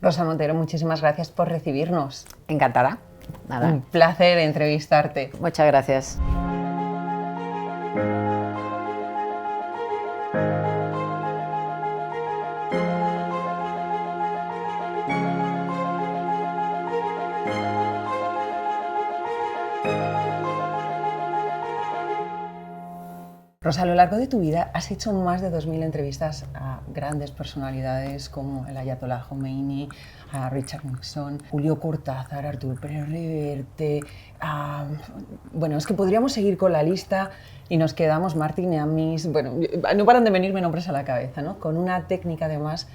Rosa Montero, muchísimas gracias por recibirnos. Encantada. Nada. Un placer entrevistarte. Muchas gracias. Rosa, a lo largo de tu vida has hecho más de 2000 entrevistas a grandes personalidades como el Ayatollah Khomeini, a Richard Nixon, Julio Cortázar, Arturo Pérez Reverte. Bueno, es que podríamos seguir con la lista y nos quedamos Martin Amis. Bueno, no paran de venirme nombres a la cabeza, ¿no? Con una técnica además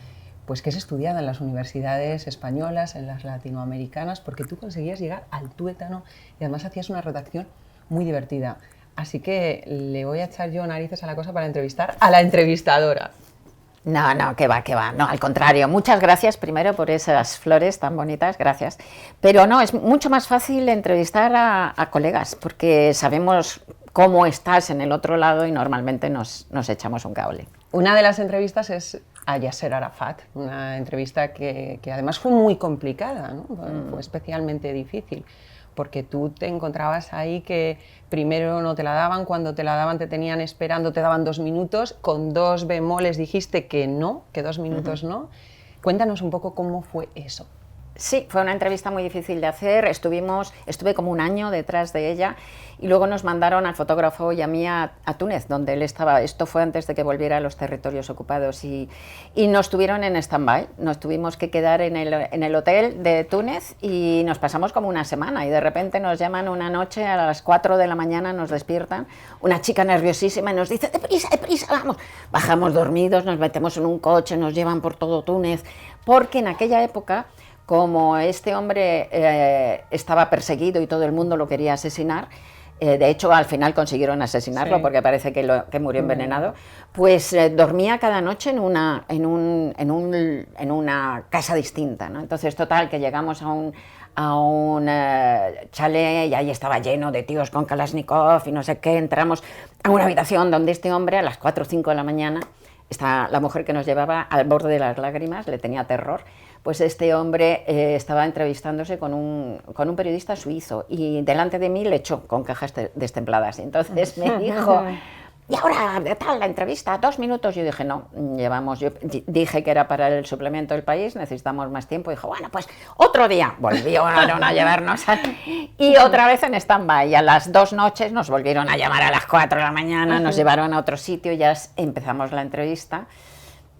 pues que es estudiada en las universidades españolas, en las latinoamericanas, porque tú conseguías llegar al tuétano y además hacías una redacción muy divertida. Así que le voy a echar yo narices a la cosa para entrevistar a la entrevistadora. No, que va. No, al contrario. Muchas gracias primero por esas flores tan bonitas, gracias. Pero no, es mucho más fácil entrevistar a colegas, porque sabemos cómo estás en el otro lado y normalmente nos echamos un cable. Una de las entrevistas es a Yasser Arafat, una entrevista que además fue muy complicada, ¿no? Fue especialmente difícil. Porque tú te encontrabas ahí que primero no te la daban, cuando te la daban te tenían esperando, te daban 2 minutos, con 2 bemoles dijiste que no, que 2 minutos no. Cuéntanos un poco cómo fue eso. Sí, fue una entrevista muy difícil de hacer, estuve como un año detrás de ella y luego nos mandaron al fotógrafo y a mí a Túnez, donde él estaba. Esto fue antes de que volviera a los territorios ocupados y nos tuvieron en stand-by. Nos tuvimos que quedar en el hotel de Túnez y nos pasamos como una semana y de repente nos llaman una noche a las 4 de la mañana, nos despiertan, una chica nerviosísima y nos dice deprisa, vamos. Bajamos dormidos, nos metemos en un coche, nos llevan por todo Túnez, porque en aquella época, como este hombre estaba perseguido y todo el mundo lo quería asesinar, de hecho al final consiguieron asesinarlo, sí, porque parece que murió envenenado, pues dormía cada noche en una casa distinta, ¿no? Entonces total, que llegamos a un chalet y ahí estaba lleno de tíos con Kalashnikov y no sé qué. Entramos a una habitación donde este hombre a las 4 o 5 de la mañana, la mujer que nos llevaba al borde de las lágrimas, le tenía terror. Pues este hombre estaba entrevistándose con un periodista suizo y delante de mí le echó con cajas destempladas. Entonces me dijo, ¿y ahora de tal la entrevista? 2 minutos. Yo dije, no, yo dije que era para el suplemento del País, necesitamos más tiempo. Dijo, bueno, pues otro día. Volvieron a llevarnos y otra vez en stand-by. Y a las 2 noches nos volvieron a llamar a las 4 de la mañana, nos llevaron a otro sitio y ya empezamos la entrevista.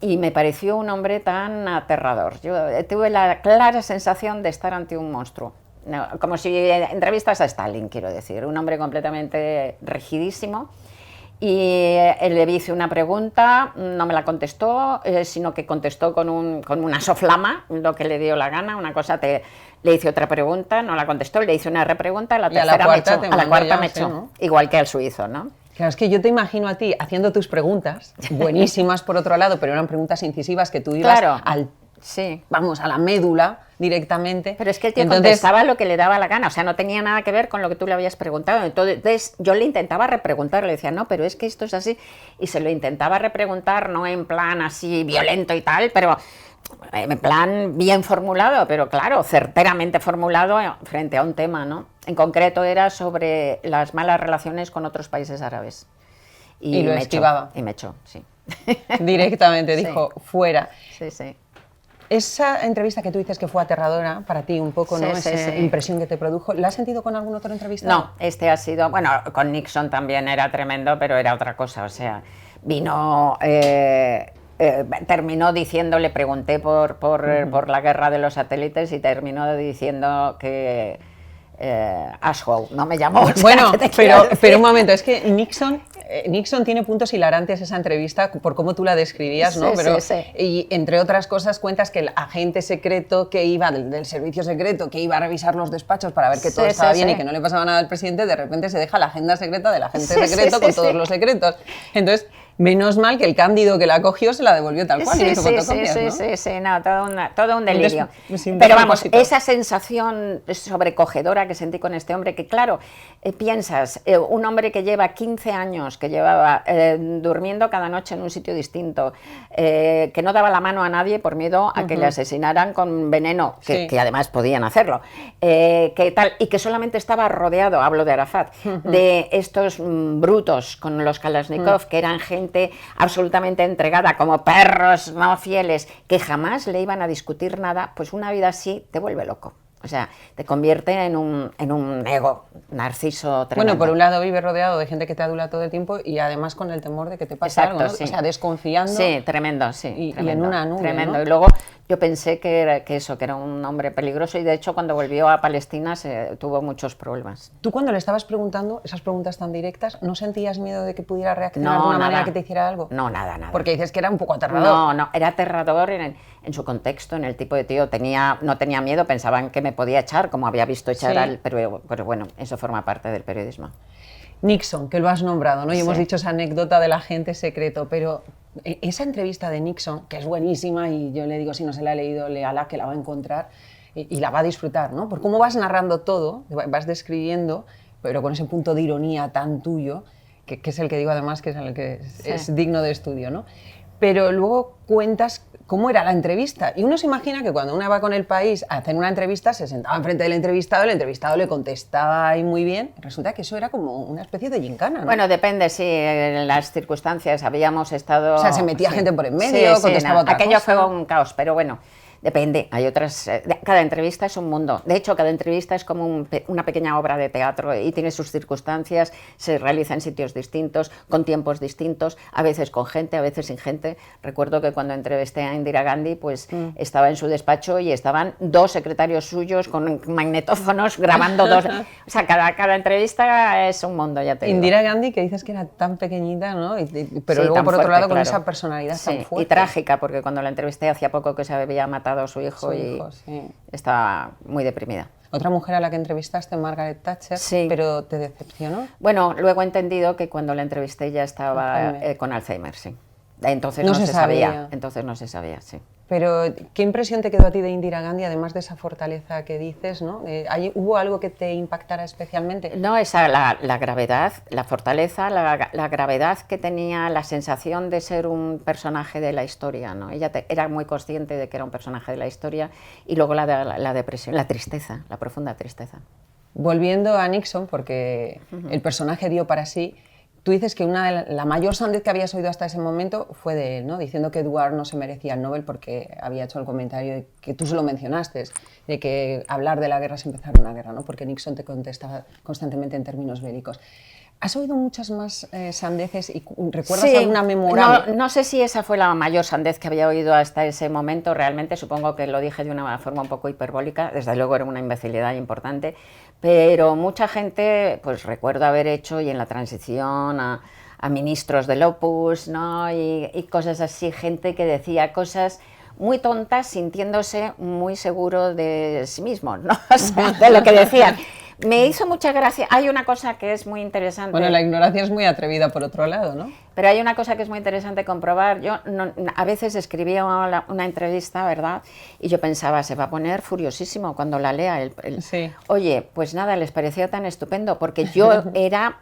Y me pareció un hombre tan aterrador. Yo tuve la clara sensación de estar ante un monstruo. No, como si entrevistas a Stalin, quiero decir. Un hombre completamente rigidísimo. Y le hice una pregunta, no me la contestó, sino que contestó con una soflama, lo que le dio la gana, una cosa. Le hice otra pregunta, no la contestó, le hice una repregunta, la tercera me echó, a la cuarta me echó, ¿no? Igual que al suizo, ¿no? Claro, es que yo te imagino a ti haciendo tus preguntas, buenísimas por otro lado, pero eran preguntas incisivas que tú ibas a la médula directamente. Pero es que el tío contestaba lo que le daba la gana, o sea, no tenía nada que ver con lo que tú le habías preguntado. Entonces yo le intentaba repreguntar, le decía, no, pero es que esto es así, y se lo intentaba repreguntar, no en plan así violento y tal, pero en plan bien formulado, pero claro, certeramente formulado frente a un tema, ¿no? En concreto era sobre las malas relaciones con otros países árabes. Y lo esquivaba. Y me echó, sí. Directamente dijo, fuera. Sí, sí. Esa entrevista que tú dices que fue aterradora para ti un poco, ¿no? Esa impresión que te produjo, ¿la has sentido con algún otro entrevistado? No, este ha sido, bueno, con Nixon también era tremendo, pero era otra cosa, o sea, vino... terminó diciendo, le pregunté por la guerra de los satélites y terminó diciendo que asshole, no me llamó. Bueno, pero un momento, es que Nixon tiene puntos hilarantes esa entrevista por cómo tú la describías, ¿no? Y entre otras cosas cuentas que el agente secreto que iba del servicio secreto, que iba a revisar los despachos para ver que todo estaba bien y que no le pasaba nada al presidente, de repente se deja la agenda secreta del agente secreto con todos los secretos. Entonces, Menos mal que el Cándido que la cogió se la devolvió tal cual. Sí, y hizo sí, fotocopias, ¿no? sí, no, todo un delirio. Sin Pero vamos, propósito. esa sensación sobrecogedora que sentí con este hombre, que claro, piensas, un hombre que lleva 15 años, que llevaba durmiendo cada noche en un sitio distinto, que no daba la mano a nadie por miedo a que le asesinaran con veneno, que además podían hacerlo, que tal, y que solamente estaba rodeado, hablo de Arafat, de estos brutos con los Kalashnikov, que eran gente absolutamente entregada, como perros no fieles, que jamás le iban a discutir nada, pues una vida así te vuelve loco. O sea, te convierte en un ego, narciso tremendo. Bueno, por un lado vive rodeado de gente que te adula todo el tiempo y además con el temor de que te pase algo, ¿no? Sí. O sea, desconfiando. Sí, tremendo, sí. Y tremendo, en una nube, tremendo. ¿no? Y luego yo pensé que era un hombre peligroso y de hecho cuando volvió a Palestina tuvo muchos problemas. Tú cuando le estabas preguntando esas preguntas tan directas, ¿no sentías miedo de que pudiera reaccionar de una manera que te hiciera algo? No, nada. Porque dices que era un poco aterrador. No, era aterrador en su contexto, en el tipo de tío. No tenía miedo, pensaban que me podía echar, como había visto echar pero bueno, eso forma parte del periodismo. Nixon, que lo has nombrado, ¿no? Y hemos dicho esa anécdota del agente secreto, pero esa entrevista de Nixon, que es buenísima, y yo le digo, si no se la ha leído, léala, que la va a encontrar y la va a disfrutar, ¿no? Por cómo vas narrando todo, vas describiendo, pero con ese punto de ironía tan tuyo, que es el que digo además que es el que es digno de estudio, ¿no? Pero luego cuentas cómo era la entrevista. Y uno se imagina que cuando uno va con El País a hacer una entrevista, se sentaba enfrente del entrevistado, el entrevistado le contestaba ahí muy bien. Resulta que eso era como una especie de gincana, ¿no? Bueno, depende, sí, en las circunstancias. Habíamos estado... O sea, se metía gente por en medio, contestaba otra Aquello cosa. fue un caos, pero bueno... Depende, hay otras... cada entrevista es un mundo. De hecho, cada entrevista es como una pequeña obra de teatro y tiene sus circunstancias, se realiza en sitios distintos, con tiempos distintos, a veces con gente, a veces sin gente. Recuerdo que cuando entrevisté a Indira Gandhi, pues estaba en su despacho y estaban 2 secretarios suyos con magnetófonos grabando 2... O sea, cada entrevista es un mundo, ya te digo. Indira Gandhi, que dices que era tan pequeñita, ¿no? Pero Sí, luego, tan por otro fuerte, lado, con claro. esa personalidad tan fuerte. Y trágica, porque cuando la entrevisté hacía poco que se había matado a su hijo estaba muy deprimida. Otra mujer a la que entrevistaste, Margaret Thatcher, pero te decepcionó. Bueno, luego he entendido que cuando la entrevisté ya estaba con Alzheimer, sí. Entonces no se sabía. Entonces no se sabía, sí. Pero, ¿qué impresión te quedó a ti de Indira Gandhi, además de esa fortaleza que dices, ¿no? ¿Hubo algo que te impactara especialmente? No, la gravedad, la fortaleza, la gravedad que tenía, la sensación de ser un personaje de la historia, ¿no? Ella era muy consciente de que era un personaje de la historia y luego la depresión, la tristeza, la profunda tristeza. Volviendo a Nixon, porque el personaje dio para sí, tú dices que la mayor sandez que habías oído hasta ese momento fue de él, ¿no? Diciendo que Eduard no se merecía el Nobel porque había hecho el comentario de que tú se lo mencionaste, de que hablar de la guerra es empezar una guerra, ¿no? Porque Nixon te contestaba constantemente en términos bélicos. ¿Has oído muchas más sandeces y recuerdas alguna memorable? No sé si esa fue la mayor sandez que había oído hasta ese momento, realmente supongo que lo dije de una forma un poco hiperbólica, desde luego era una imbecilidad importante, pero mucha gente, pues recuerdo haber hecho, y en la transición a ministros del Opus, ¿no? y cosas así, gente que decía cosas muy tontas sintiéndose muy seguro de sí mismos, ¿no? O sea, de lo que decían. Me hizo mucha gracia. Hay una cosa que es muy interesante. Bueno, la ignorancia es muy atrevida por otro lado, ¿no? Pero hay una cosa que es muy interesante comprobar. Yo a veces escribía una entrevista, ¿verdad? Y yo pensaba, se va a poner furiosísimo cuando la lea. Sí. Oye, pues nada, les parecía tan estupendo, porque yo era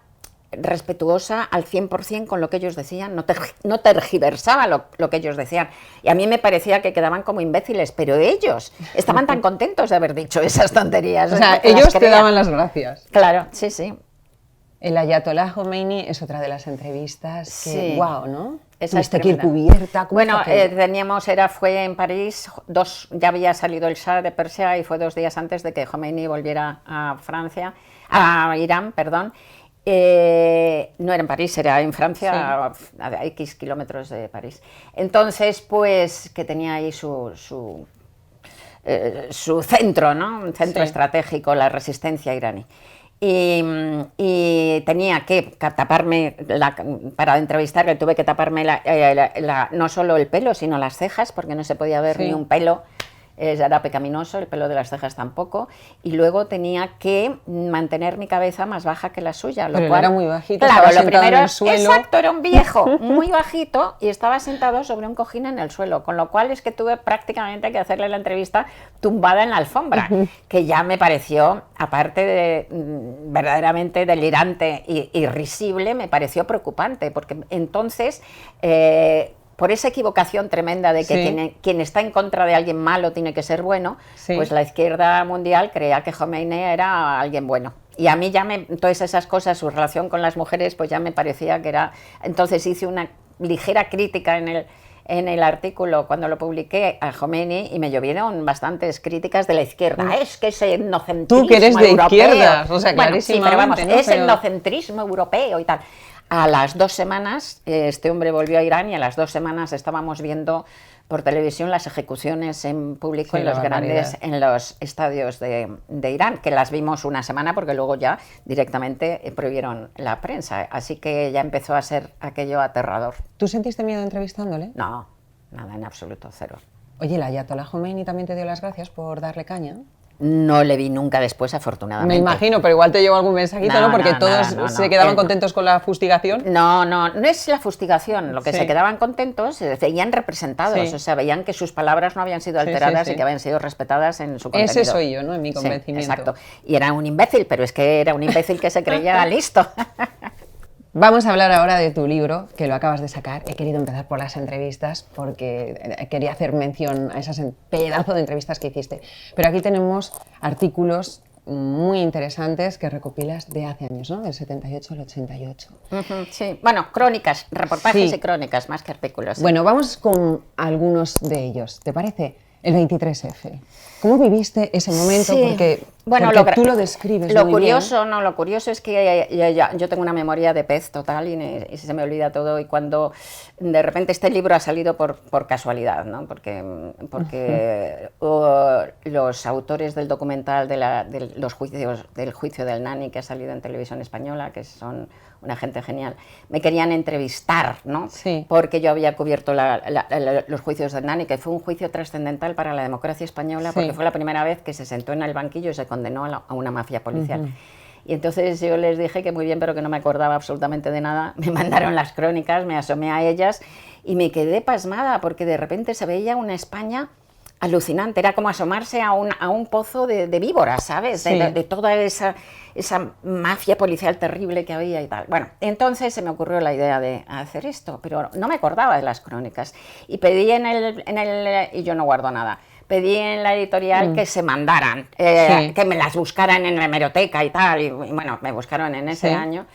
respetuosa al 100% con lo que ellos decían, no tergiversaba lo que ellos decían, y a mí me parecía que quedaban como imbéciles, pero ellos estaban tan contentos de haber dicho esas tonterías. O sea, ellos te daban las gracias. Claro, sí, sí. El Ayatollah Khomeini es otra de las entrevistas que, wow, ¿no? Esa tuviste que ir cubierta. Bueno, fue en París, ya había salido el Shah de Persia y fue 2 días antes de que Khomeini volviera a Irán, perdón. No era en París, era en Francia, a X kilómetros de París. Entonces, pues, que tenía ahí su centro, ¿no? Un centro estratégico, la resistencia iraní. Y tenía que taparme, para entrevistarle tuve que taparme no solo el pelo, sino las cejas, porque no se podía ver ni un pelo. era pecaminoso, el pelo de las cejas tampoco, y luego tenía que mantener mi cabeza más baja que la suya, lo Pero cual, era muy bajito, claro, estaba lo sentado en primero, el suelo. exacto, era un viejo muy bajito y estaba sentado sobre un cojín en el suelo, con lo cual es que tuve prácticamente que hacerle la entrevista tumbada en la alfombra, que ya me pareció, aparte de verdaderamente delirante y risible, me pareció preocupante, porque entonces... por esa equivocación tremenda de que quien está en contra de alguien malo tiene que ser bueno, pues la izquierda mundial creía que Khomeini era alguien bueno. Y a mí todas esas cosas, su relación con las mujeres, pues ya me parecía que era... Entonces hice una ligera crítica en el artículo cuando lo publiqué a Khomeini y me llovieron bastantes críticas de la izquierda. Es que ese etnocentrismo Tú que eres de europeo. izquierdas, o sea, bueno, sí, pero vamos, ¿no? es etnocentrismo europeo y tal. A las 2 semanas, este hombre volvió a Irán y a las 2 semanas estábamos viendo por televisión las ejecuciones en público en los estadios de Irán, que las vimos una semana porque luego ya directamente prohibieron la prensa. Así que ya empezó a ser aquello aterrador. ¿Tú sentiste miedo entrevistándole? No, nada, en absoluto, cero. Oye, ¿el ayatolá Khomeini también te dio las gracias por darle caña? No le vi nunca después, afortunadamente. Me imagino, pero igual te llegó algún mensajito, ¿no? Porque todos se quedaban contentos con la fustigación. No es la fustigación. Lo que se quedaban contentos, se veían representados, o sea, veían que sus palabras no habían sido alteradas y que habían sido respetadas en su contenido. Ese soy yo, ¿no? En mi convencimiento. Exacto. Y era un imbécil, pero es que era un imbécil que se creía listo. Vamos a hablar ahora de tu libro, que lo acabas de sacar. He querido empezar por las entrevistas porque quería hacer mención a esas pedazo de entrevistas que hiciste. Pero aquí tenemos artículos muy interesantes que recopilas de hace años, ¿no? Del 78 al 88. Sí, bueno, crónicas, reportajes y crónicas, más que artículos. Bueno, vamos con algunos de ellos. ¿Te parece? El 23F. ¿Cómo viviste ese momento? Porque tú lo describes muy curioso, bien. No, lo curioso es que yo tengo una memoria de pez total y se me olvida todo. Y cuando de repente este libro ha salido por casualidad, ¿no? Porque los autores del documental del juicio del Nani, que ha salido en televisión española, que son una gente genial, me querían entrevistar, ¿no? Sí. Porque yo había cubierto los juicios del Nani, que fue un juicio trascendental para la democracia española, porque fue la primera vez que se sentó en el banquillo y se condenó a una mafia policial. Y entonces yo les dije que muy bien, pero que no me acordaba absolutamente de nada. Me mandaron las crónicas, me asomé a ellas y me quedé pasmada, porque de repente se veía una España alucinante, era como asomarse a un pozo de víboras, ¿sabes? De toda esa mafia policial terrible que había y tal. Bueno, entonces se me ocurrió la idea de hacer esto, pero no me acordaba de las crónicas. Y pedí y yo no guardo nada, pedí en la editorial que se mandaran, que me las buscaran en la hemeroteca y tal, y bueno, me buscaron en ese año.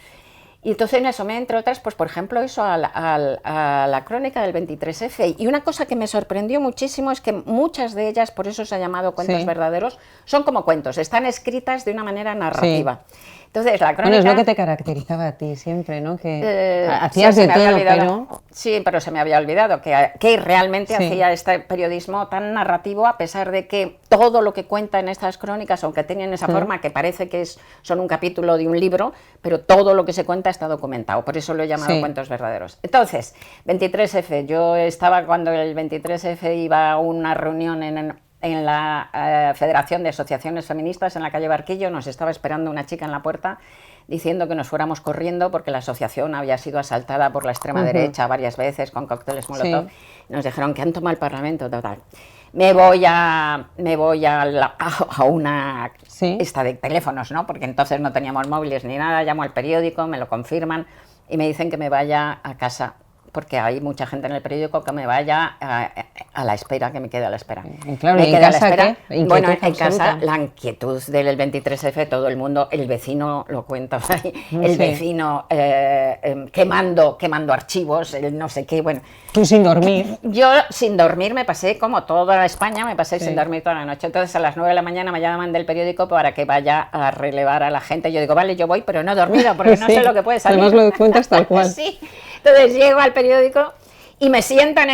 Y entonces me asomé, entre otras, pues por ejemplo, eso a la crónica del 23F. Y una cosa que me sorprendió muchísimo es que muchas de ellas, por eso se ha llamado cuentos verdaderos, son como cuentos, están escritas de una manera narrativa. Entonces, la crónica... Bueno, es lo que te caracterizaba a ti siempre, ¿no? Que hacías de todo, pero... Sí, pero se me había olvidado que realmente hacía este periodismo tan narrativo, a pesar de que todo lo que cuenta en estas crónicas, aunque tienen esa forma que parece que son un capítulo de un libro, pero todo lo que se cuenta está documentado, por eso lo he llamado cuentos verdaderos. Entonces, 23F, yo estaba cuando el 23F iba a una reunión en la Federación de Asociaciones Feministas en la calle Barquillo, nos estaba esperando una chica en la puerta diciendo que nos fuéramos corriendo porque la asociación había sido asaltada por la extrema derecha varias veces con cócteles Molotov. Nos dijeron que han tomado el Parlamento, total. Me voy a una esta de teléfonos, ¿no? Porque entonces no teníamos móviles ni nada, llamo al periódico, me lo confirman y me dicen que me vaya a casa, porque hay mucha gente en el periódico, que me vaya a la espera, que me quede a la espera. Claro, me quedé a la espera. Bueno, en casa la inquietud del 23F, todo el mundo, el vecino lo cuenta, el vecino quemando archivos, el no sé qué, bueno. Tú sin dormir. Yo sin dormir me pasé, como toda España, me pasé sin dormir toda la noche. Entonces a las 9 de la mañana me llaman del periódico para que vaya a relevar a la gente. Yo digo, vale, yo voy, pero no dormido, porque no sé lo que puede salir. Además lo cuentas tal cual. Sí. Entonces llego al periódico y me sientan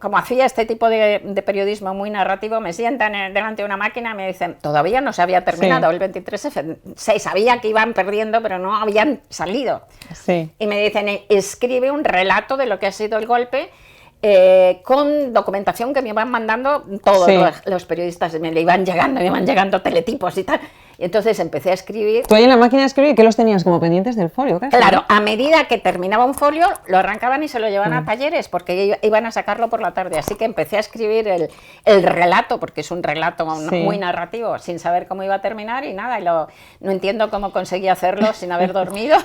como hacía este tipo de periodismo muy narrativo, me sientan delante de una máquina y me dicen, todavía no se había terminado el 23F, se sabía que iban perdiendo, pero no habían salido. Y me dicen, escribe un relato de lo que ha sido el golpe, con documentación que me iban mandando todos Sí. los periodistas, me iban llegando teletipos y tal. Y entonces empecé a escribir. Tú ahí en la máquina de escribir, ¿qué los tenías como pendientes del folio? Casi, Claro, ¿no? a medida que terminaba un folio, lo arrancaban y se lo llevaban a talleres, porque iban a sacarlo por la tarde. Así que empecé a escribir el relato, porque es un relato Sí. muy narrativo, sin saber cómo iba a terminar y nada. No entiendo cómo conseguí hacerlo sin haber dormido.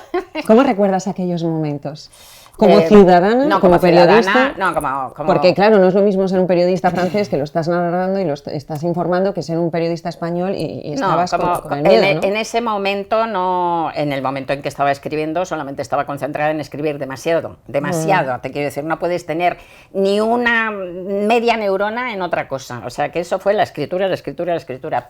¿Cómo recuerdas aquellos momentos? ¿Como ciudadana? No, ¿Como periodista? ciudadana, no, como... Porque claro, no es lo mismo ser un periodista francés que lo estás narrando y estás informando que ser un periodista español y estabas con el miedo, ¿no? En ese momento, no, en el momento en que estaba escribiendo, solamente estaba concentrada en escribir demasiado, te quiero decir, no puedes tener ni una media neurona en otra cosa, o sea que eso fue la escritura,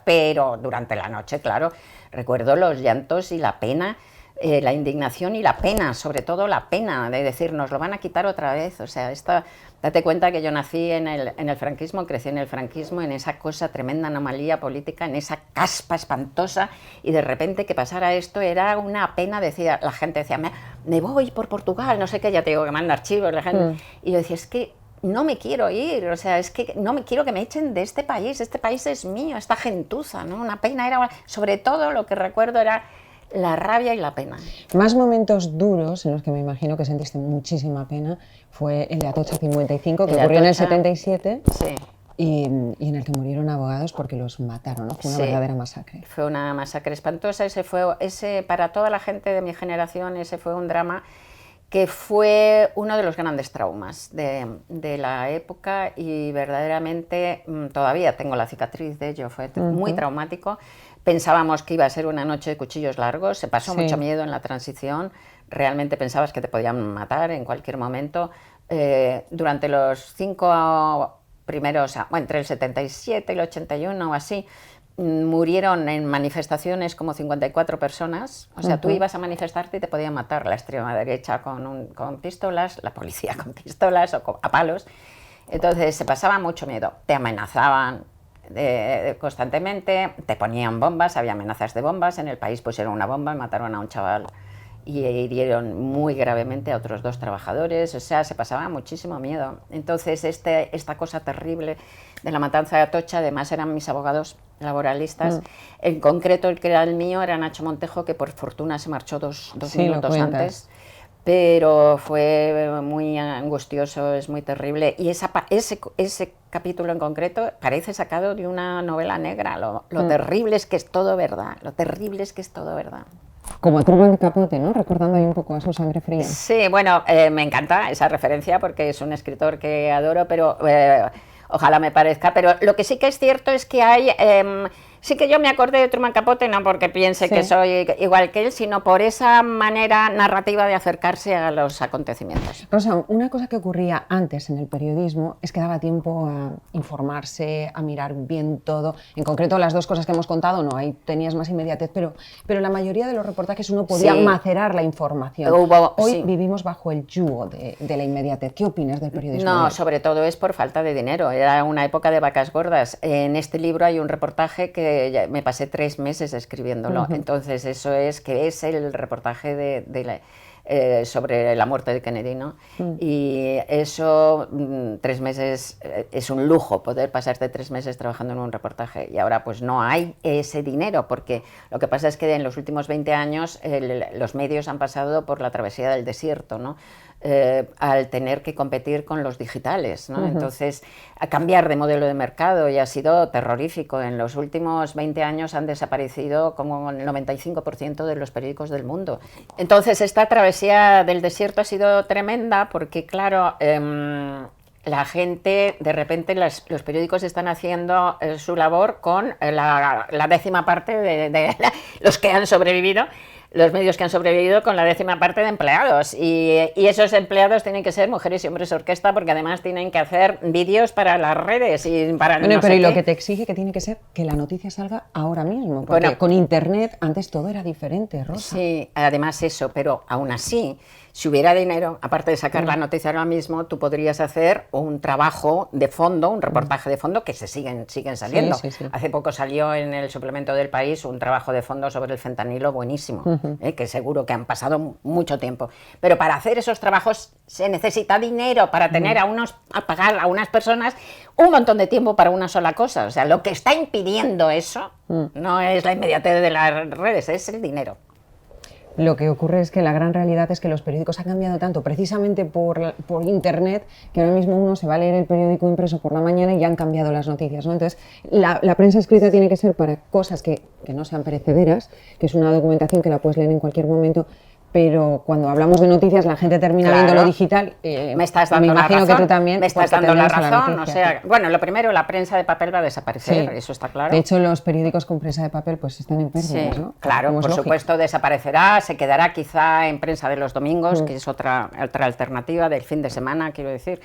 pero durante la noche, claro, recuerdo los llantos y la pena, la indignación y la pena, sobre todo la pena de decir, nos lo van a quitar otra vez, o sea, date cuenta que yo nací en el franquismo, crecí en el franquismo, en esa cosa tremenda anomalía política, en esa caspa espantosa, y de repente que pasara esto era una pena, decía, la gente decía, me voy por Portugal, no sé qué, ya te digo que manda archivos, la gente, y yo decía, es que no me quiero ir, o sea, es que no me quiero que me echen de este país es mío, esta gentuza, ¿no? Una pena era, sobre todo lo que recuerdo era la rabia y la pena. Más momentos duros en los que me imagino que sentiste muchísima pena fue el de Atocha 55, que ocurrió en el 77 Sí. y en el que murieron abogados porque los mataron, ¿no? Fue una verdadera masacre. Fue una masacre espantosa, para toda la gente de mi generación, ese fue un drama que fue uno de los grandes traumas de la época y verdaderamente todavía tengo la cicatriz de ello, fue muy traumático. Pensábamos que iba a ser una noche de cuchillos largos, se pasó mucho miedo en la transición, realmente pensabas que te podían matar en cualquier momento. Durante los 5 primeros, bueno, entre el 77 y el 81 o así, murieron en manifestaciones como 54 personas, o sea, tú ibas a manifestarte y te podían matar la extrema derecha con pistolas, la policía con pistolas o a palos, entonces se pasaba mucho miedo, te amenazaban constantemente, te ponían bombas, había amenazas de bombas, en el país pusieron una bomba y mataron a un chaval y hirieron muy gravemente a otros 2 trabajadores, o sea, se pasaba muchísimo miedo. Entonces, esta cosa terrible de la matanza de Atocha, además eran mis abogados laboralistas, en concreto el que era el mío era Nacho Montejo, que por fortuna se marchó dos minutos antes, pero fue muy angustioso, es muy terrible, y ese capítulo en concreto parece sacado de una novela negra, lo terrible es que es todo verdad, Como Truman Capote, ¿no? Recordando ahí un poco a su Sangre Fría. Sí, bueno, me encanta esa referencia porque es un escritor que adoro, pero ojalá me parezca. Pero lo que sí que es cierto es que hay... sí que yo me acordé de Truman Capote, no porque piense que soy igual que él, sino por esa manera narrativa de acercarse a los acontecimientos. Rosa, una cosa que ocurría antes en el periodismo es que daba tiempo a informarse, a mirar bien todo. En concreto, las 2 cosas que hemos contado, no, ahí tenías más inmediatez, pero la mayoría de los reportajes uno podía macerar la información. Hoy vivimos bajo el yugo de la inmediatez. ¿Qué opinas del periodismo? No, sobre todo es por falta de dinero. Era una época de vacas gordas. En este libro hay un reportaje que me pasé 3 meses escribiéndolo, entonces eso es el reportaje sobre la muerte de Kennedy, ¿no? Y eso, 3 meses, es un lujo poder pasarte 3 meses trabajando en un reportaje, y ahora pues no hay ese dinero, porque lo que pasa es que en los últimos 20 años los medios han pasado por la travesía del desierto, ¿no? Al tener que competir con los digitales, ¿no? Entonces, a cambiar de modelo de mercado, y ha sido terrorífico. En los últimos 20 años han desaparecido como el 95% de los periódicos del mundo. Entonces, esta travesía del desierto ha sido tremenda porque, claro, la gente, de repente, los periódicos están haciendo su labor con la 10ª parte de los que han sobrevivido. Los medios que han sobrevivido con la 10ª parte de empleados, y esos empleados tienen que ser mujeres y hombres orquesta, porque además tienen que hacer vídeos para las redes y para bueno, pero y lo que te exige que tiene que ser que la noticia salga ahora mismo, porque con internet antes todo era diferente, Rosa. Sí, además eso, pero aún así, si hubiera dinero, aparte de sacar la noticia ahora mismo, tú podrías hacer un trabajo de fondo, un reportaje de fondo, que siguen saliendo. Sí, sí, sí. Hace poco salió en el suplemento del País un trabajo de fondo sobre el fentanilo buenísimo, que seguro que han pasado mucho tiempo. Pero para hacer esos trabajos se necesita dinero para tener a pagar a unas personas un montón de tiempo para una sola cosa. O sea, lo que está impidiendo eso no es la inmediatez de las redes, es el dinero. Lo que ocurre es que la gran realidad es que los periódicos han cambiado tanto, precisamente por internet, que ahora mismo uno se va a leer el periódico impreso por la mañana y ya han cambiado las noticias, ¿no? Entonces, la prensa escrita tiene que ser para cosas que no sean perecederas, que es una documentación que la puedes leer en cualquier momento, pero cuando hablamos de noticias la gente termina viendo lo digital. Me estás dando me imagino la razón, que tú también. me estás dando la razón, o sea, bueno, lo primero, la prensa de papel va a desaparecer, eso está claro. De hecho, los periódicos con prensa de papel pues están en pérdidas, ¿no? Claro, por supuesto desaparecerá, se quedará quizá en prensa de los domingos, que es otra alternativa del fin de semana, quiero decir.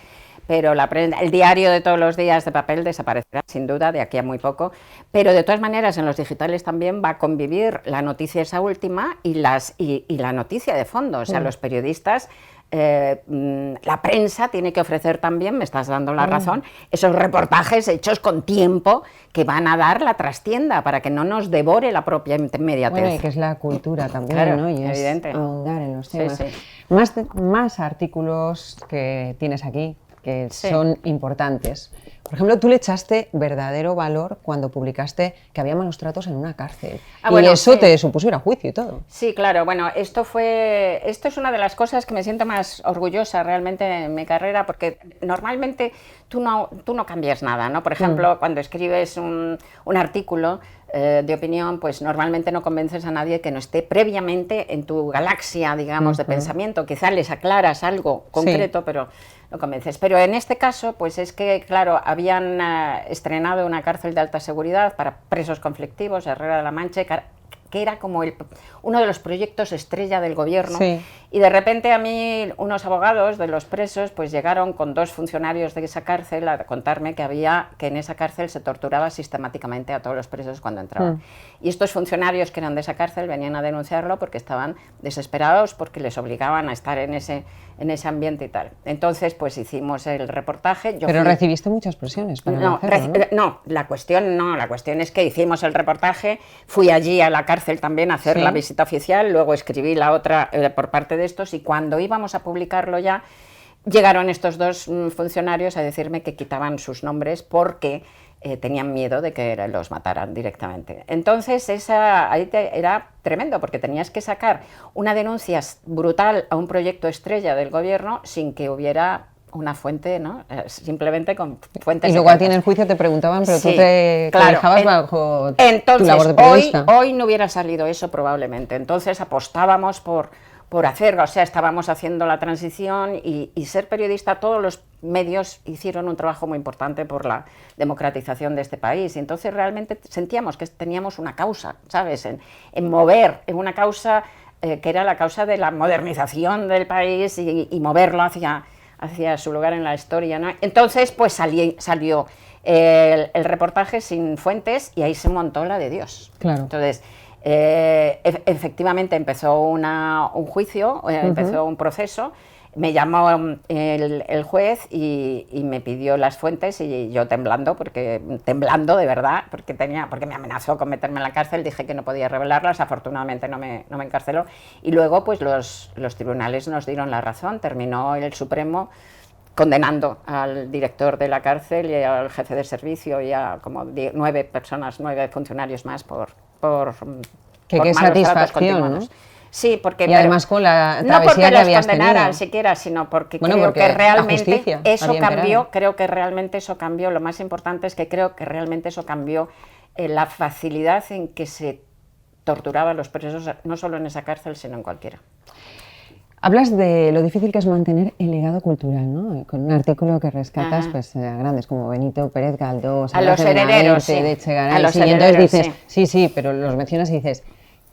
Pero el diario de todos los días de papel desaparecerá, sin duda, de aquí a muy poco. Pero de todas maneras, en los digitales también va a convivir la noticia esa última y la noticia de fondo. O sea, los periodistas, la prensa tiene que ofrecer también, me estás dando la razón, esos reportajes hechos con tiempo que van a dar la trastienda para que no nos devore la propia inmediatez. Bueno, y que es la cultura también, claro, ¿no? Y evidente. Es ahondar en los temas. Sí. Más artículos que tienes aquí, que son importantes. Por ejemplo, tú le echaste verdadero valor cuando publicaste que había malos tratos en una cárcel. Y eso te supuso ir a juicio y todo. Sí, claro. Bueno, esto es una de las cosas que me siento más orgullosa realmente en mi carrera, porque normalmente tú no cambias nada, ¿no? Por ejemplo, cuando escribes un artículo de opinión, pues normalmente no convences a nadie que no esté previamente en tu galaxia, digamos, de pensamiento. Quizá les aclaras algo concreto, pero no convences. Pero en este caso, pues es que, claro, habían estrenado una cárcel de alta seguridad para presos conflictivos, Herrera de la Mancha, que era como uno de los proyectos estrella del gobierno. Y de repente a mí unos abogados de los presos pues llegaron con 2 funcionarios de esa cárcel a contarme que en esa cárcel se torturaba sistemáticamente a todos los presos cuando entraban. Y estos funcionarios que eran de esa cárcel venían a denunciarlo porque estaban desesperados, porque les obligaban a estar en ese ambiente y tal. Entonces pues hicimos el reportaje. Pero recibiste muchas presiones para hacerlo, ¿no? No, la cuestión es que hicimos el reportaje, fui allí a la cárcel también a hacer la visita oficial, luego escribí la otra por parte de estos, y cuando íbamos a publicarlo ya, llegaron estos 2 funcionarios a decirme que quitaban sus nombres porque tenían miedo de que los mataran directamente. Entonces era tremendo, porque tenías que sacar una denuncia brutal a un proyecto estrella del gobierno sin que hubiera una fuente, ¿no? Simplemente con fuentes. Y luego a ti en el juicio te preguntaban, pero tú te dejabas bajo tu labor de periodista. Hoy no hubiera salido eso probablemente. Entonces apostábamos por hacerlo, o sea, estábamos haciendo la transición y ser periodista, todos los medios hicieron un trabajo muy importante por la democratización de este país. Y entonces realmente sentíamos que teníamos una causa, ¿sabes? En mover, en una causa que era la causa de la modernización del país y moverlo hacia su lugar en la historia, ¿no? Entonces, pues salió el reportaje sin fuentes y ahí se montó la de Dios. Claro. Entonces, efectivamente empezó un juicio, empezó un proceso, me llamó el juez y me pidió las fuentes, y yo temblando de verdad, porque me amenazó con meterme en la cárcel, dije que no podía revelarlas, afortunadamente no me encarceló, y luego pues los tribunales nos dieron la razón, terminó el Supremo condenando al director de la cárcel y al jefe de servicio y a como 9 funcionarios más por qué satisfacción, ¿no? Sí, porque y además con la travesía no porque que habías los condenaran tenido. siquiera, sino porque creo que realmente eso cambió. Creo que realmente eso cambió. Lo más importante es que creo que realmente eso cambió la facilidad en que se torturaba a los presos, no solo en esa cárcel, sino en cualquiera. Hablas de lo difícil que es mantener el legado cultural, ¿no? Con un artículo que rescatas pues, a grandes como Benito Pérez Galdós, a los herederos, de Echegaray, y entonces dices, sí, pero los mencionas y dices,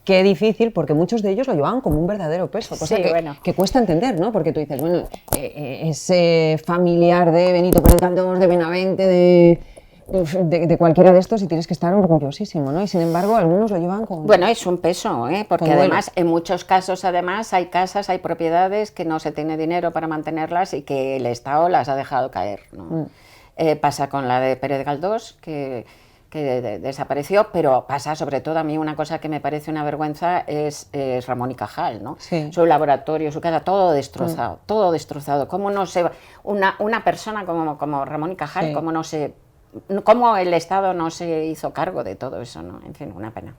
qué difícil, porque muchos de ellos lo llevaban como un verdadero peso, cosa que cuesta entender, ¿no? Porque tú dices, bueno, ese familiar de Benito Pérez Galdós, de Benavente, de cualquiera de estos y tienes que estar orgullosísimo, ¿no? Y sin embargo, algunos lo llevan con... Bueno, es un peso, porque con además, en muchos casos, además, hay casas, hay propiedades que no se tiene dinero para mantenerlas y que el Estado las ha dejado caer, ¿no? Pasa con la de Pérez Galdós, que desapareció, pero pasa sobre todo, a mí una cosa que me parece una vergüenza es Ramón y Cajal, ¿no? Sí. Su laboratorio, su casa, todo destrozado, todo destrozado. ¿Cómo no se una persona como Ramón y Cajal, Sí. cómo el Estado no se hizo cargo de todo eso, ¿no? En fin, una pena.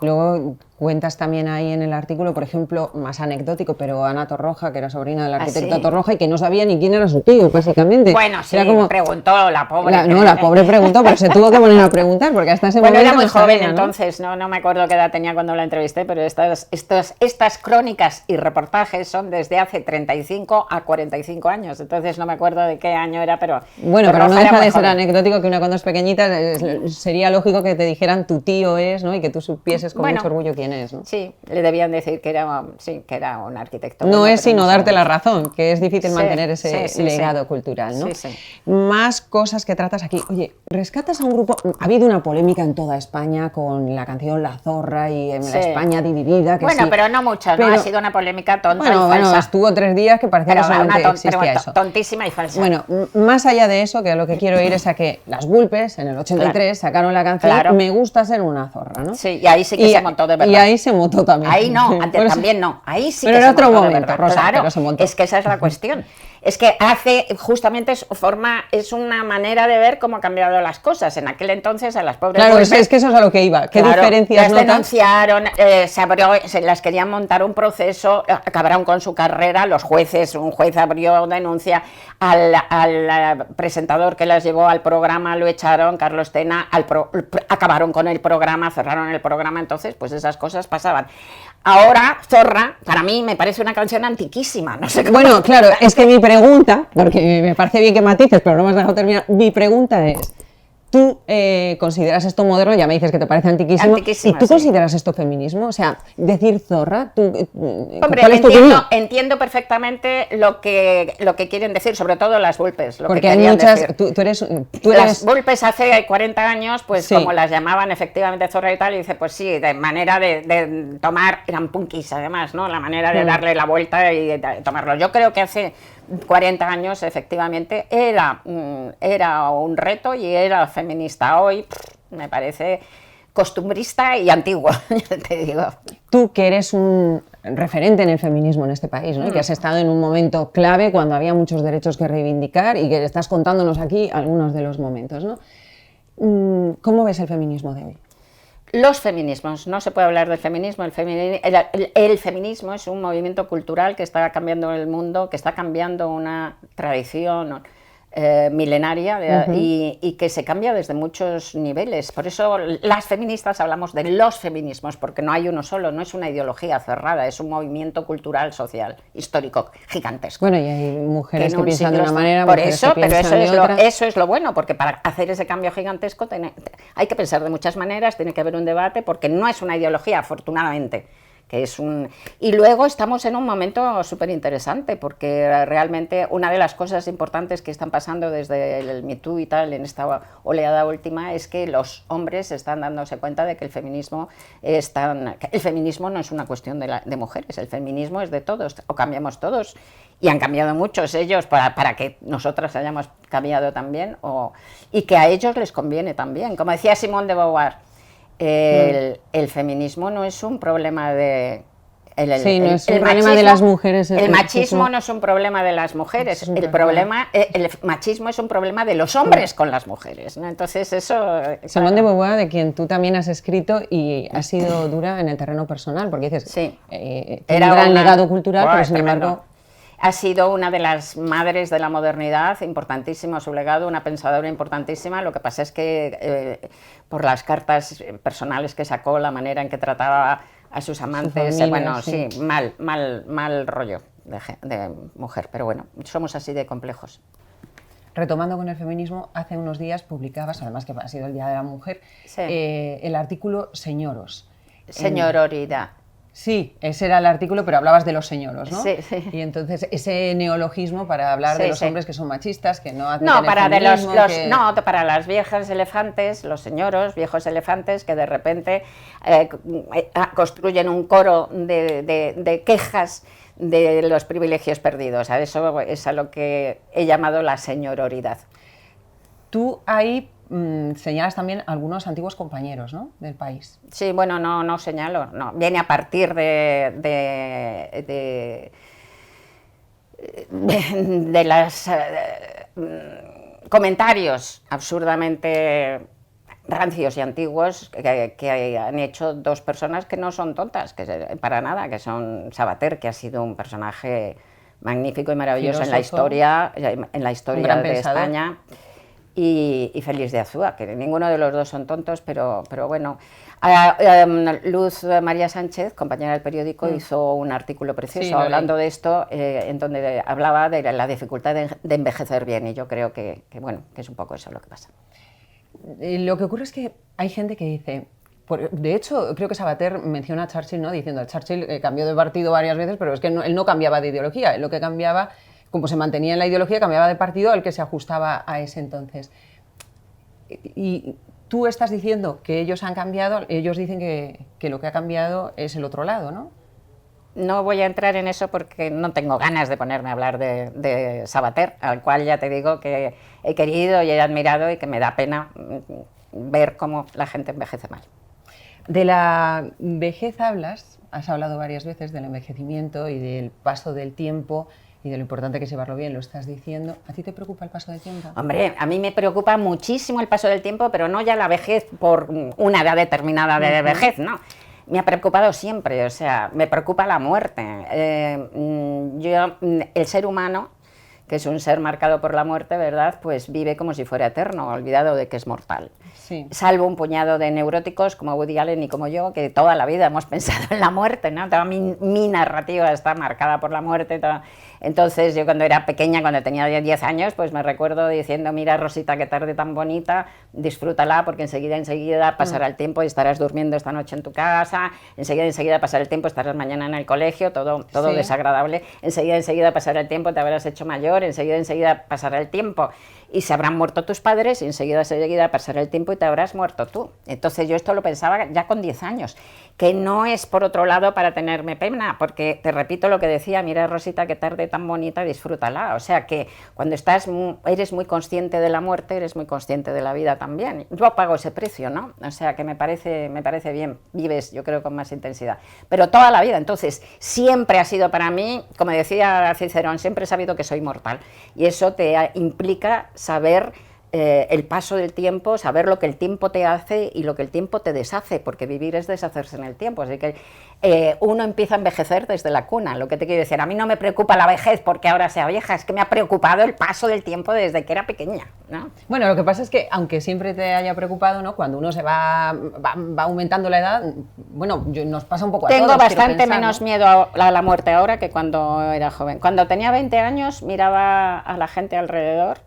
Luego cuentas también ahí en el artículo, por ejemplo, más anecdótico, pero Ana Torroja, que era sobrina del arquitecto sí. Torroja y que no sabía ni quién era su tío, básicamente. Bueno, sí, era como... preguntó la pobre. la pobre preguntó, pero se tuvo que poner a preguntar, porque hasta ese Bueno, momento era muy no joven sabía, ¿no? entonces, no me acuerdo qué edad tenía cuando la entrevisté, pero estas crónicas y reportajes son desde hace 35 a 45 años, entonces no me acuerdo de qué año era, pero... Bueno, pero no Torroja era deja muy de ser joven. anecdótico que una cuando es pequeñita sería lógico que te dijeran tu tío es, ¿no? Y que tú supieses con Bueno, mucho orgullo quién es, ¿no? Sí, le debían decir que era un arquitecto. No bueno, es pero sino no darte la sabemos. razón, que es difícil Sí, mantener ese sí, legado cultural, ¿no? Sí, sí. Más cosas que tratas aquí. Oye, rescatas a un grupo... Ha habido una polémica en toda España con la canción La Zorra y en Sí. la España dividida, que Bueno, sí. pero no muchas, Pero- ¿no? Ha sido una polémica tonta y Bueno, falsa. estuvo 3 días que parecía pero que solamente pero existía eso. tontísima y falsa. Bueno, más allá de eso, que a lo que quiero ir es a que las Vulpes, en el 83, sacaron la canción Claro. Me gusta ser una zorra, ¿no? Sí, y ahí sí que se montó de verdad. Y ahí se montó también. Ahí no, antes Por eso- también no. Ahí sí Pero que era se otro montó de momento, verdad. Rosa, Claro, pero se montó. es que esa es la cuestión. Es que justamente es una manera de ver cómo han cambiado las cosas. En aquel entonces a las pobres Claro, Vulpes, es que eso es a lo que iba. ¿Qué claro, diferencias las notas? denunciaron, se las querían montar un proceso, acabaron con su carrera, los jueces, un juez abrió denuncia, al presentador que las llevó al programa lo echaron, Carlos Tena, acabaron con el programa, cerraron el programa, entonces pues esas cosas pasaban. Ahora, Zorra, para mí me parece una canción antiquísima, no sé cómo. Bueno, claro, es que mi pregunta, porque me parece bien que matices, pero no me has dejado terminar, mi pregunta es, ¿tú consideras esto moderno? Ya me dices que te parece antiquísimo. Antiquísima, ¿Y tú sí. consideras esto feminismo? O sea, decir zorra, Hombre, ¿cuál es tu opinión? entiendo perfectamente lo que quieren decir, sobre todo las Vulpes. Lo Porque que hay querían muchas... decir. Tú Las eres... Vulpes hace 40 años, pues Sí. como las llamaban efectivamente zorra y tal, y dice, pues sí, de manera de tomar, eran punkis además, ¿no? La manera de darle la vuelta y de tomarlo. Yo creo que hace 40 años efectivamente era un reto y era feminista. Hoy me parece costumbrista y antiguo, ya te digo. Tú que eres un referente en el feminismo en este país, ¿no? Y que has estado en un momento clave cuando había muchos derechos que reivindicar y que estás contándonos aquí algunos de los momentos, ¿no? ¿Cómo ves el feminismo de hoy? Los feminismos, no se puede hablar del feminismo, el feminismo es un movimiento cultural que está cambiando el mundo, que está cambiando una tradición milenaria y que se cambia desde muchos niveles. Por eso las feministas hablamos de los feminismos, porque no hay uno solo, no es una ideología cerrada, es un movimiento cultural, social, histórico, gigantesco. Bueno, y hay mujeres en que un piensan de siglo una manera, por mujeres eso, que pero piensan de otra. eso es lo bueno, porque para hacer ese cambio gigantesco hay que pensar de muchas maneras, tiene que haber un debate, porque no es una ideología, afortunadamente. Y luego estamos en un momento súper interesante, porque realmente una de las cosas importantes que están pasando desde el Me Too y tal, en esta oleada última, es que los hombres están dándose cuenta de que el feminismo no es una cuestión de mujeres, el feminismo es de todos, o cambiamos todos, y han cambiado muchos ellos para que nosotras hayamos cambiado también, y que a ellos les conviene también. Como decía Simone de Beauvoir, el feminismo no es un problema de... no es un problema de las mujeres. El machismo no es un problema de las mujeres, el machismo es un problema de los hombres con las mujeres, ¿no? Entonces eso... Simone de Beauvoir, de quien tú también has escrito y has sido dura en el terreno personal, porque dices, sí. Tiene un gran legado cultural, pero sin embargo... Ha sido una de las madres de la modernidad, importantísimo su legado, una pensadora importantísima. Lo que pasa es que por las cartas personales que sacó, la manera en que trataba a sus amantes, familia, sí, mal rollo de mujer. Pero bueno, somos así de complejos. Retomando con el feminismo, hace unos días publicabas, además que ha sido el Día de la Mujer, Sí. el artículo Señoros. Señororidad. Sí, ese era el artículo, pero hablabas de los señoros, ¿no? Sí, sí. Y entonces ese neologismo para hablar de los hombres que son machistas, que no admiten No, para, el feminismo, no, para las viejas elefantes, los señoros, viejos elefantes, que de repente construyen un coro de quejas de los privilegios perdidos. A eso es a lo que he llamado la señororidad. Tú ahí señalas también algunos antiguos compañeros, ¿no?, del país. Sí, bueno, no señalo, no. Viene a partir de los comentarios absurdamente rancios y antiguos que han hecho dos personas que no son tontas, para nada, que son Savater, que ha sido un personaje magnífico y maravilloso Filósofo, en la historia de pensador. España, y Félix de Azúa, que ninguno de los dos son tontos, pero bueno. Luz María Sánchez, compañera del periódico, hizo un artículo precioso hablando de esto, en donde hablaba de la dificultad de envejecer bien, y yo creo que es un poco eso lo que pasa. Lo que ocurre es que hay gente que dice, de hecho, creo que Savater menciona a Churchill, ¿no?, diciendo, Churchill cambió de partido varias veces, pero es que él no cambiaba de ideología, él lo que cambiaba, como se mantenía en la ideología, cambiaba de partido al que se ajustaba a ese entonces. Y tú estás diciendo que ellos han cambiado, ellos dicen que lo que ha cambiado es el otro lado, ¿no? No voy a entrar en eso porque no tengo ganas de ponerme a hablar de Savater, al cual ya te digo que he querido y he admirado, y que me da pena ver cómo la gente envejece mal. De la vejez has hablado varias veces del envejecimiento y del paso del tiempo y de lo importante que es llevarlo bien, lo estás diciendo. ¿A ti te preocupa el paso del tiempo? Hombre, a mí me preocupa muchísimo el paso del tiempo, pero no ya la vejez por una edad determinada de vejez, no. Me ha preocupado siempre, o sea, me preocupa la muerte. El ser humano, que es un ser marcado por la muerte, ¿verdad?, pues vive como si fuera eterno, olvidado de que es mortal. Sí. Salvo un puñado de neuróticos como Woody Allen y como yo, que toda la vida hemos pensado en la muerte, ¿no? Toda mi narrativa está marcada por la muerte. Entonces, yo cuando era pequeña, cuando tenía 10 años, pues me recuerdo diciendo, mira, Rosita, qué tarde tan bonita, disfrútala, porque enseguida pasará el tiempo y estarás durmiendo esta noche en tu casa, enseguida pasará el tiempo, estarás mañana en el colegio, todo Sí. desagradable, enseguida pasará el tiempo, te habrás hecho mayor, enseguida pasará el tiempo y se habrán muerto tus padres, y enseguida pasará el tiempo y te habrás muerto tú. Entonces yo esto lo pensaba ya con 10 años, que no es por otro lado para tenerme pena, porque te repito lo que decía, mira, Rosita, qué tarde tan bonita, disfrútala. O sea que cuando eres muy consciente de la muerte, eres muy consciente de la vida también. Yo pago ese precio, ¿no? O sea que me parece bien, vives, yo creo, con más intensidad. Pero toda la vida, entonces, siempre ha sido para mí, como decía Cicerón, siempre he sabido que soy mortal, y eso te implica saber el paso del tiempo, saber lo que el tiempo te hace y lo que el tiempo te deshace, porque vivir es deshacerse en el tiempo. Así que uno empieza a envejecer desde la cuna. Lo que te quiero decir, a mí no me preocupa la vejez porque ahora sea vieja, es que me ha preocupado el paso del tiempo desde que era pequeña, ¿no? Bueno, lo que pasa es que, aunque siempre te haya preocupado, ¿no?, cuando uno se va aumentando la edad, bueno, nos pasa un poco a todos. Tengo bastante pensar, menos ¿no?, miedo a la muerte ahora que cuando era joven. Cuando tenía 20 años miraba a la gente alrededor,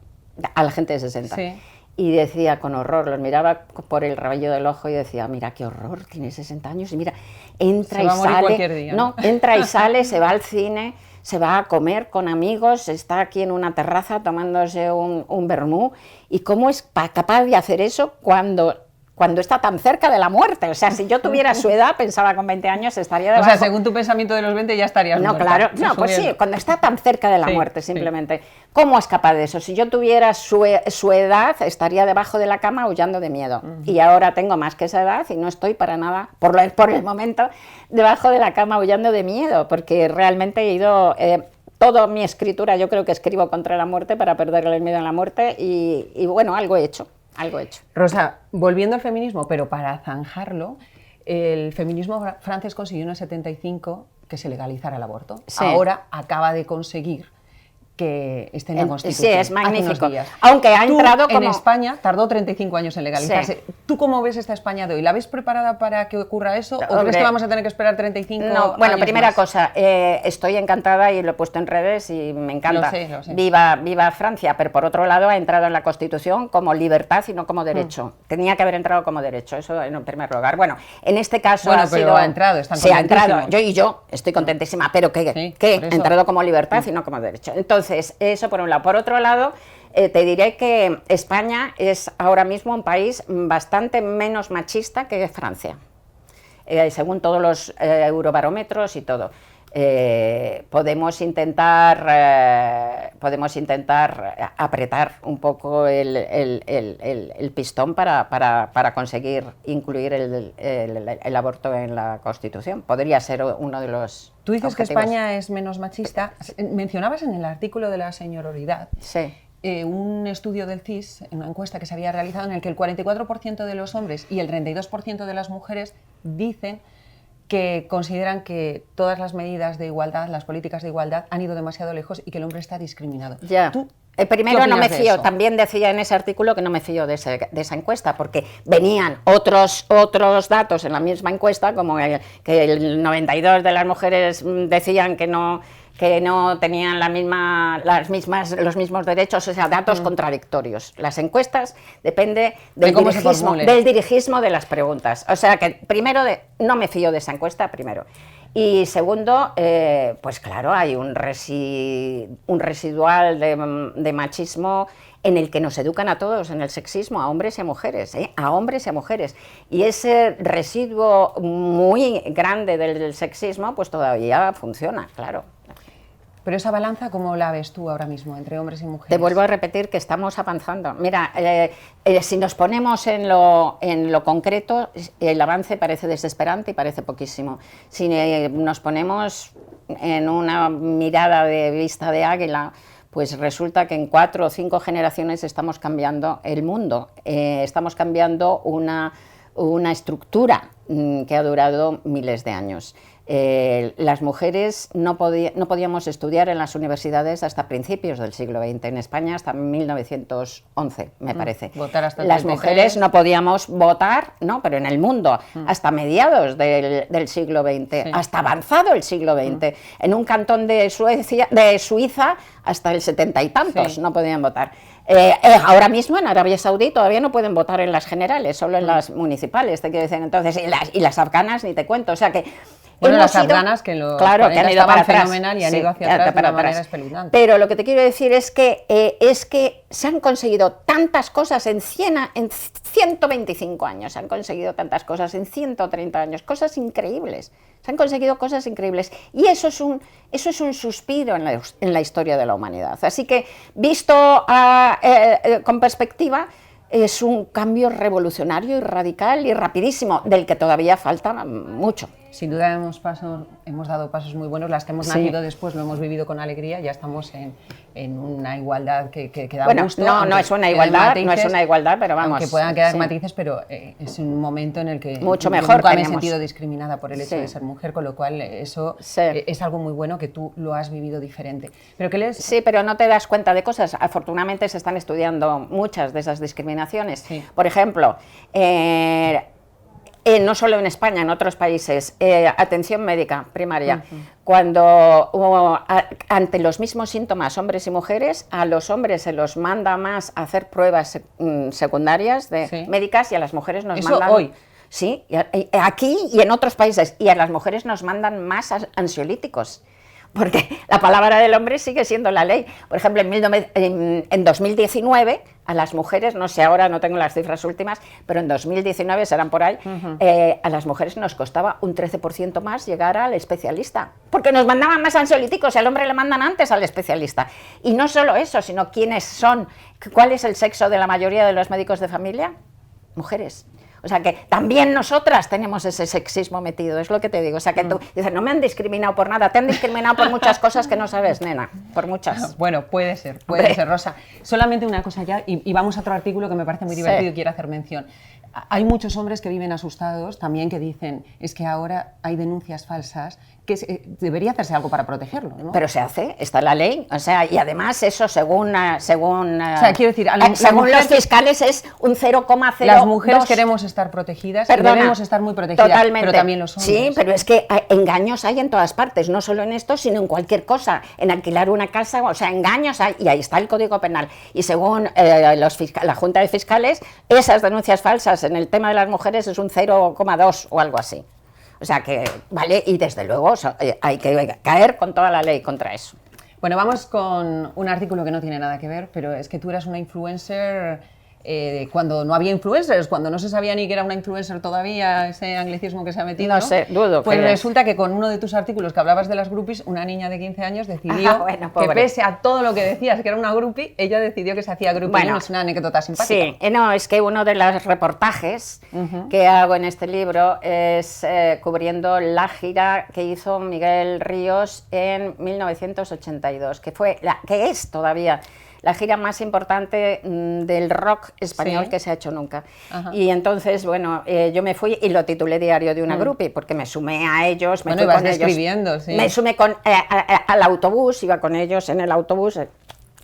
a la gente de 60, sí, y decía con horror, los miraba por el rabillo del ojo y decía, mira qué horror, tiene 60 años y mira, entra y sale, cualquier día, ¿no? Entra y sale, se va al cine, se va a comer con amigos, está aquí en una terraza tomándose un vermú, y cómo es capaz de hacer eso cuando está tan cerca de la muerte. O sea, si yo tuviera su edad, pensaba con 20 años, estaría debajo. O sea, según tu pensamiento de los 20 ya estarías muerta. Claro, pues sí, cuando está tan cerca de la muerte, simplemente. Sí. ¿Cómo es capaz de eso? Si yo tuviera su edad, estaría debajo de la cama aullando de miedo. Y ahora tengo más que esa edad y no estoy para nada, por el momento, debajo de la cama aullando de miedo, porque realmente he ido... toda mi escritura, yo creo que escribo contra la muerte para perderle el miedo a la muerte, y bueno, algo he hecho. Rosa, volviendo al feminismo, pero para zanjarlo, el feminismo francés consiguió en el 75 que se legalizara el aborto. Sí. Ahora acaba de conseguir que esté en la Constitución. Sí, es magnífico. Aunque ha entrado como... En España tardó 35 años en legalizarse. Sí. ¿Tú cómo ves esta España de hoy? ¿La ves preparada para que ocurra eso? ¿O crees que vamos a tener que esperar 35 años? Bueno, primera cosa, estoy encantada y lo he puesto en redes y me encanta. Lo sé. Viva Francia, pero por otro lado ha entrado en la Constitución como libertad y no como derecho. Tenía que haber entrado como derecho, eso en primer lugar. Bueno, en este caso ha entrado, están sí, ha entrado. Yo estoy contentísima, pero que ha entrado como libertad y no como derecho. Entonces, eso por un lado. Por otro lado, te diré que España es ahora mismo un país bastante menos machista que Francia, según todos los eurobarómetros y todo. Podemos intentar apretar un poco el pistón para conseguir incluir el aborto en la Constitución. Podría ser uno de los Tú dices objetivos. Que España es menos machista. Mencionabas en el artículo de la sororidad un estudio del CIS, una encuesta que se había realizado en el que el 44% de los hombres y el 32% de las mujeres dicen que consideran que todas las medidas de igualdad, las políticas de igualdad, han ido demasiado lejos y que el hombre está discriminado. Ya. ¿Tú Primero no me fío, también decía en ese artículo que no me fío de esa encuesta, porque venían otros datos en la misma encuesta, como que el 92% de las mujeres decían que no tenían los mismos derechos, o sea, datos contradictorios. Las encuestas depende del dirigismo de las preguntas. O sea que primero no me fío de esa encuesta, primero. Y segundo, pues claro, hay un residual de machismo en el que nos educan a todos, en el sexismo, a hombres y a mujeres, a hombres y a mujeres. Y ese residuo muy grande del sexismo, pues todavía funciona, claro. Pero esa balanza, ¿cómo la ves tú ahora mismo entre hombres y mujeres? Te vuelvo a repetir que estamos avanzando. Mira, si nos ponemos en lo concreto, el avance parece desesperante y parece poquísimo. Si nos ponemos en una mirada de vista de águila, pues resulta que en 4 o 5 generaciones estamos cambiando el mundo, estamos cambiando una estructura que ha durado miles de años. Las mujeres no podíamos estudiar en las universidades hasta principios del siglo XX, en España hasta 1911, me parece. Votar hasta el las mujeres no podíamos votar, no, pero en el mundo, hasta mediados del siglo XX, hasta avanzado el siglo XX. En un cantón de Suiza, hasta el 70 y tantos no podían votar. Ahora mismo en Arabia Saudí todavía no pueden votar en las generales, solo en las municipales, te quiero decir. Entonces, y las afganas ni te cuento, o sea que bueno, las afganas que en los 40 han ido estaban fenomenal y han ido hacia atrás de una manera espeluznante. Pero lo que te quiero decir es que se han conseguido tantas cosas en 125 años, se han conseguido tantas cosas en 130 años, cosas increíbles. Se han conseguido cosas increíbles y eso es un suspiro en la historia de la humanidad. Así que, visto con perspectiva, es un cambio revolucionario y radical y rapidísimo, del que todavía falta mucho. Sin duda hemos dado pasos muy buenos, las que hemos nacido después lo hemos vivido con alegría, ya estamos en una igualdad que da gusto. No es una igualdad, pero vamos. Aunque puedan quedar matices, pero es un momento en el que mucho mejor nunca me he sentido discriminada por el hecho de ser mujer, con lo cual eso es algo muy bueno que tú lo has vivido diferente. Pero Sí, pero no te das cuenta de cosas. Afortunadamente se están estudiando muchas de esas discriminaciones. Por ejemplo, no solo en España, en otros países, atención médica primaria, cuando ante los mismos síntomas, hombres y mujeres, a los hombres se los manda más a hacer pruebas secundarias médicas y a las mujeres nos mandan... hoy. Sí, aquí y en otros países, y a las mujeres nos mandan más ansiolíticos. Porque la palabra del hombre sigue siendo la ley. Por ejemplo, en 2019, a las mujeres, no sé ahora, no tengo las cifras últimas, pero en 2019, serán por ahí, a las mujeres nos costaba un 13% más llegar al especialista. Porque nos mandaban más ansiolíticos y al hombre le mandan antes al especialista. Y no solo eso, sino quiénes son, cuál es el sexo de la mayoría de los médicos de familia. Mujeres. O sea que también nosotras tenemos ese sexismo metido, es lo que te digo. O sea que tú dices, no me han discriminado por nada, te han discriminado por muchas cosas que no sabes, nena, por muchas. Bueno, puede ser, Rosa. Solamente una cosa ya, y vamos a otro artículo que me parece muy divertido y quiero hacer mención. hay muchos hombres que viven asustados también, que dicen, es que ahora hay denuncias falsas, que debería hacerse algo para protegerlo, ¿no? Pero se hace, está la ley, o sea, y además eso según o sea, quiero decir, según los fiscales es un 0,02. Las mujeres queremos estar protegidas, perdona, debemos estar muy protegidas, totalmente, pero también los hombres. Sí, pero es que engaños hay en todas partes, no solo en esto, sino en cualquier cosa, en alquilar una casa, o sea, engaños hay, y ahí está el Código Penal. Y según la Junta de Fiscales, esas denuncias falsas en el tema de las mujeres es un 0,2 o algo así. O sea que, vale, y desde luego hay que caer con toda la ley contra eso. Bueno, vamos con un artículo que no tiene nada que ver, pero es que tú eras una influencer cuando no había influencers, cuando no se sabía ni que era una influencer todavía, ese anglicismo que se ha metido. No sé, dudo. Pues resulta que con uno de tus artículos que hablabas de las groupies, una niña de 15 años decidió que pese a todo lo que decías que era una groupie, ella decidió que se hacía groupie. Bueno, es una anécdota simpática. Sí, no, es que uno de los reportajes que hago en este libro es cubriendo la gira que hizo Miguel Ríos en 1982, que es todavía la gira más importante del rock español que se ha hecho nunca. Y entonces, bueno, yo me fui y lo titulé Diario de una groupie, porque me sumé a ellos, me fui con ellos. Me sumé al autobús, iba con ellos en el autobús,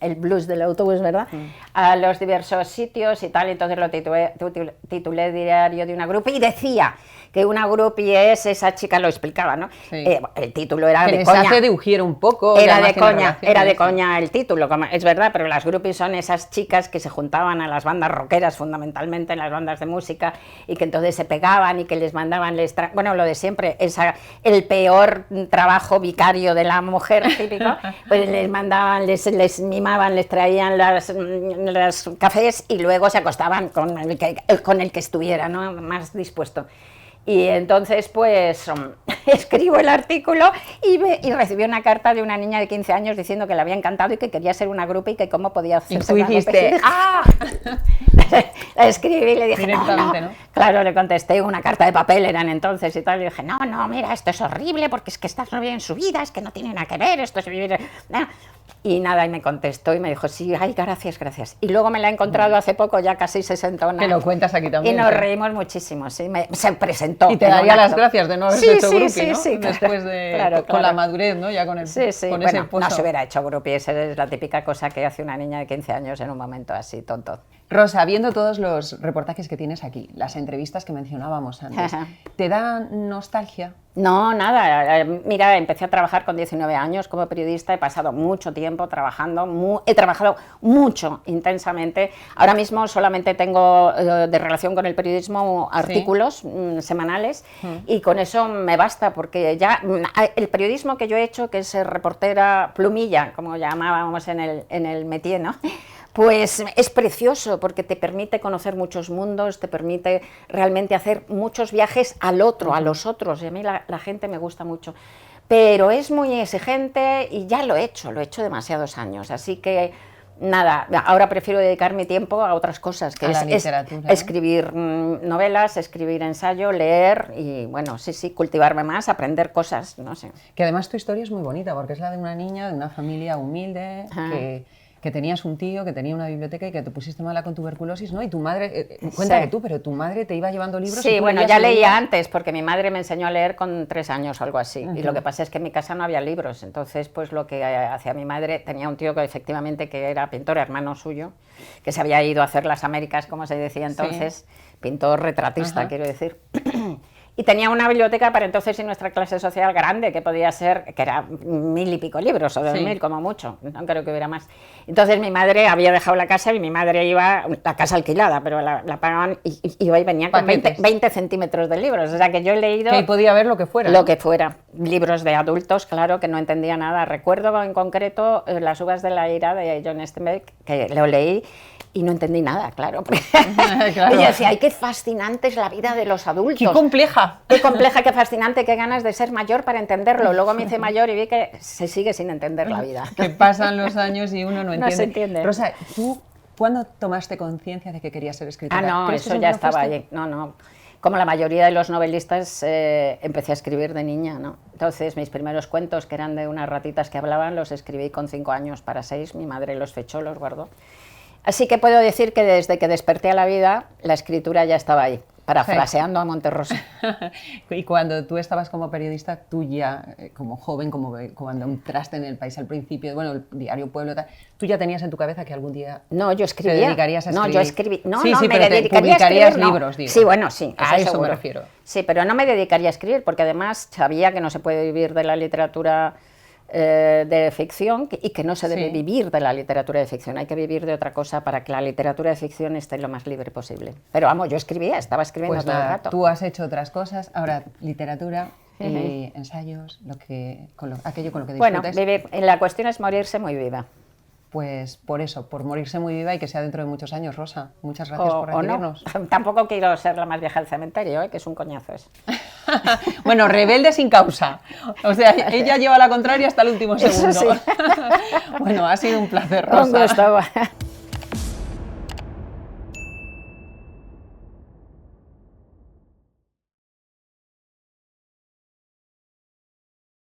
el blues del autobús, ¿verdad? A los diversos sitios y tal, entonces lo titulé Diario de una groupie y decía que una groupie es esa chica, lo explicaba, ¿no? Sí. El título era que de coña. Que hace de ujier un poco. Era de coña el título, es verdad, pero las groupies son esas chicas que se juntaban a las bandas rockeras, fundamentalmente en las bandas de música, y que entonces se pegaban y que les mandaban, bueno, lo de siempre, el peor trabajo vicario de la mujer, típico, pues les mandaban, les mimaban, les traían los cafés y luego se acostaban con el que estuviera, ¿no? Más dispuesto. Y entonces, pues, escribo el artículo y recibí una carta de una niña de 15 años diciendo que le había encantado y que quería ser una groupie y que cómo podía hacerse. Y tú dijiste, ¡ah! La escribí y le dije, no. Claro, le contesté, una carta de papel eran entonces y tal, y dije, no, mira, esto es horrible porque es que estás no bien en su vida, es que no tiene nada que ver, esto es vivir... Y nada, y me contestó y me dijo, sí, ay, gracias. Y luego me la he encontrado hace poco, ya casi 60. Que lo cuentas aquí también. Y nos reímos muchísimo, sí, se presentó. Y te daría las gracias de no haberse hecho groupie, ¿no? Sí, después de, con la madurez, ¿no? Ya con el con bueno, ese pozo. No se hubiera hecho groupie, esa es la típica cosa que hace una niña de 15 años en un momento así, tonto. Rosa, viendo todos los reportajes que tienes aquí, las entrevistas que mencionábamos antes, ¿te da nostalgia? No, nada. Mira, empecé a trabajar con 19 años como periodista, he pasado mucho tiempo trabajando, he trabajado mucho, intensamente. Ahora mismo solamente tengo de relación con el periodismo artículos semanales y con eso me basta, porque ya el periodismo que yo he hecho, que es reportera plumilla, como llamábamos en el métier, ¿no? Pues es precioso porque te permite conocer muchos mundos, te permite realmente hacer muchos viajes al otro, a los otros, y a mí la gente me gusta mucho. Pero es muy exigente y ya lo he hecho demasiados años, así que nada, ahora prefiero dedicar mi tiempo a otras cosas, que es escribir novelas, escribir ensayo, leer y bueno, sí, cultivarme más, aprender cosas, no sé. Que además tu historia es muy bonita porque es la de una niña de una familia humilde que tenías un tío que tenía una biblioteca y que te pusiste mala con tuberculosis, ¿no? Y tu madre, cuéntame tú, pero tu madre te iba llevando libros. Sí, bueno, ya leía antes, porque mi madre me enseñó a leer con 3 años o algo así. Y lo que pasa es que en mi casa no había libros, entonces pues lo que hacía mi madre, tenía un tío que efectivamente que era pintor, hermano suyo, que se había ido a hacer las Américas, como se decía entonces, pintor retratista, quiero decir. Y tenía una biblioteca para entonces en nuestra clase social grande, que podía ser, que era 1000 y pico libros, o 2000 como mucho, no creo que hubiera más. Entonces mi madre había dejado la casa y mi madre iba, la casa alquilada, pero la pagaban y iba y venía con 20 centímetros de libros, o sea que yo he leído... Que podía ver lo que fuera. Lo que fuera. Libros de adultos, claro, que no entendía nada. Recuerdo en concreto Las uvas de la ira de John Steinbeck, que lo leí y no entendí nada, claro. Claro. Y yo decía, ay, qué fascinante es la vida de los adultos. Qué compleja. Qué compleja, qué fascinante, qué ganas de ser mayor para entenderlo. Luego me hice mayor y vi que se sigue sin entender la vida. Que pasan los años y uno no entiende. No se entiende. Rosa, ¿tú cuándo tomaste conciencia de que querías ser escritora? No, eso ya estaba allí. No. Como la mayoría de los novelistas, empecé a escribir de niña, ¿no? Entonces, mis primeros cuentos, que eran de unas ratitas que hablaban, los escribí con 5 años para 6. Mi madre los fechó, los guardó. Así que puedo decir que desde que desperté a la vida, la escritura ya estaba ahí, parafraseando a Monterroso. Y cuando tú estabas como periodista, tú ya, como joven, como cuando entraste en El País al principio, bueno, el diario Pueblo, tal, tú ya tenías en tu cabeza que algún día no, yo escribía. te dedicarías a escribir. No, yo escribí. No, sí, no, sí, me pero dedicaría a publicarías escribir, no. libros, digo. Sí, bueno, sí. A eso seguro. me refiero. Sí, pero no me dedicaría a escribir, porque además sabía que no se puede vivir de la literatura de ficción y que no se debe vivir de la literatura de ficción, hay que vivir de otra cosa para que la literatura de ficción esté lo más libre posible. Pero vamos, yo escribía, estaba escribiendo Pues todo nada, el rato. tú has hecho otras cosas, ahora literatura, ensayos, aquello con lo que disfrutes. Bueno, vivir, la cuestión es morirse muy viva. Pues por eso, por morirse muy viva y que sea dentro de muchos años, Rosa. Muchas gracias por recibirnos. No. Tampoco quiero ser la más vieja del cementerio, que es un coñazo eso. Bueno, rebelde sin causa. O sea, ella lleva la contraria hasta el último segundo. Eso sí. Bueno, ha sido un placer, Rosa. Un gusto.